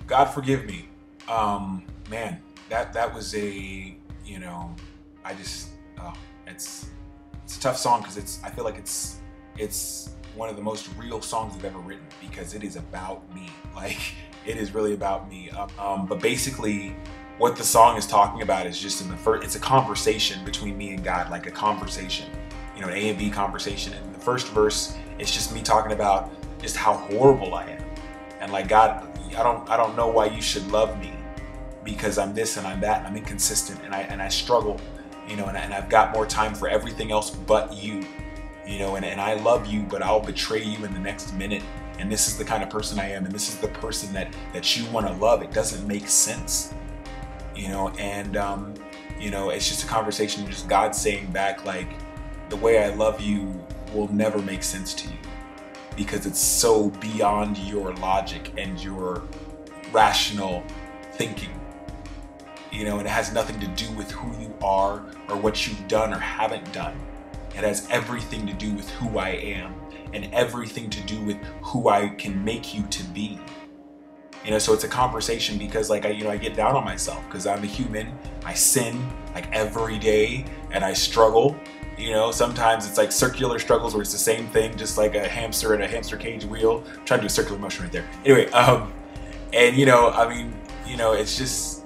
God forgive me. Man, that was a, I just, it's a tough song because I feel like it's one of the most real songs I've ever written because it is about me. Like, it is really about me. But basically, what the song is talking about is just it's a conversation between me and God, like a conversation, an A and B conversation. And the first verse, it's just me talking about just how horrible I am. And like, God, I don't know why you should love me because I'm this and I'm that and I'm inconsistent and I struggle, and I've got more time for everything else but you, and I love you, but I'll betray you in the next minute. And this is the kind of person I am, and this is the person that you want to love. It doesn't make sense, and it's just a conversation, just God saying back, like, the way I love you will never make sense to you because it's so beyond your logic and your rational thinking, and it has nothing to do with who you are or what you've done or haven't done. It has everything to do with who I am and everything to do with who I can make you to be. So it's a conversation because, like, I get down on myself because I'm a human. I sin like every day and I struggle. Sometimes it's like circular struggles where it's the same thing, just like a hamster in a hamster cage wheel. I'm trying to do a circular motion right there. Anyway, it's just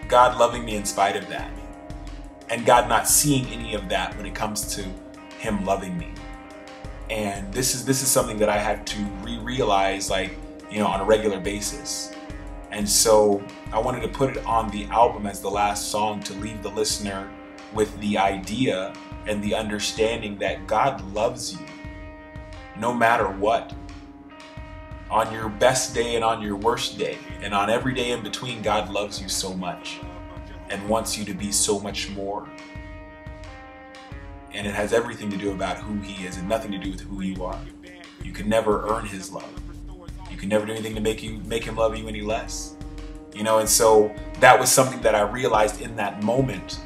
God loving me in spite of that. And God not seeing any of that when it comes to Him loving me. And this is something that I had to realize, like, on a regular basis. And so I wanted to put it on the album as the last song to leave the listener with the idea and the understanding that God loves you no matter what. On your best day and on your worst day and on every day in between, God loves you so much and wants you to be so much more. And it has everything to do about who He is and nothing to do with who you are. You can never earn His love. You can never do anything to make Him love you any less. And so that was something that I realized in that moment.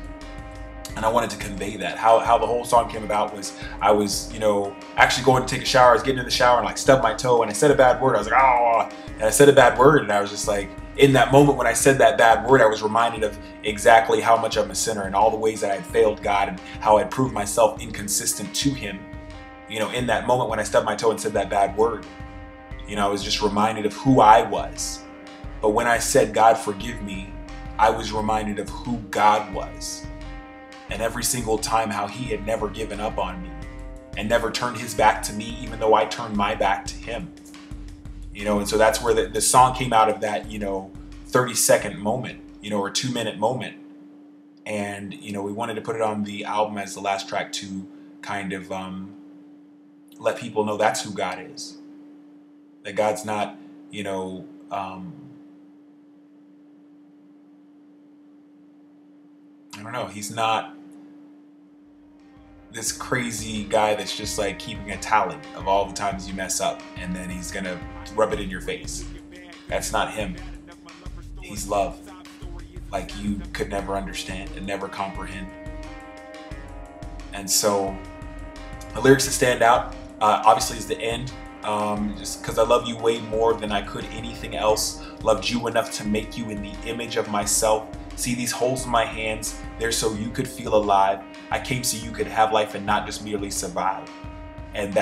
And I wanted to convey that. How the whole song came about was I was, actually going to take a shower. I was getting in the shower and like stubbed my toe and I said a bad word. I was like, oh, and I said a bad word. And I was just like, in that moment when I said that bad word, I was reminded of exactly how much I'm a sinner and all the ways that I had failed God and how I had proved myself inconsistent to Him. In that moment when I stubbed my toe and said that bad word, I was just reminded of who I was. But when I said, God forgive me, I was reminded of who God was. And every single time how He had never given up on me and never turned His back to me, even though I turned my back to Him. And so that's where the song came out of that, 30-second moment, or 2-minute moment. And, we wanted to put it on the album as the last track to kind of let people know that's who God is. That God's not, I don't know, He's not this crazy guy that's just like keeping a tally of all the times you mess up and then He's gonna rub it in your face. That's not Him. He's love, like you could never understand and never comprehend. And so the lyrics that stand out obviously is the end. Just because I love you way more than I could anything else. Loved you enough to make you in the image of myself. See these holes in my hands, they're so you could feel alive. I came so you could have life and not just merely survive. And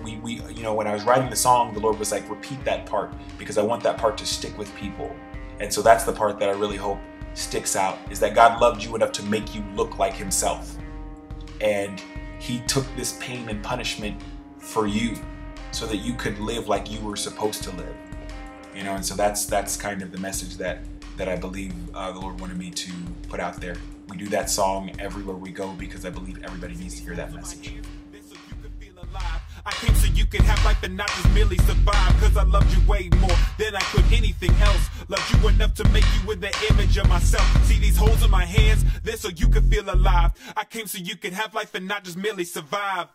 we when I was writing the song, the Lord was like, repeat that part because I want that part to stick with people. And so that's the part that I really hope sticks out, is that God loved you enough to make you look like Himself. And He took this pain and punishment for you so that you could live like you were supposed to live. And so that's kind of the message that I believe the Lord wanted me to put out there. We do that song everywhere we go because I believe everybody needs to hear that message. I came so you could have life and not just merely survive. Cause I loved you way more than I could anything else. Loved you enough to make you in the image of myself. See these holes in my hands, they're so you could feel alive. I came so you could have life and not just merely survive.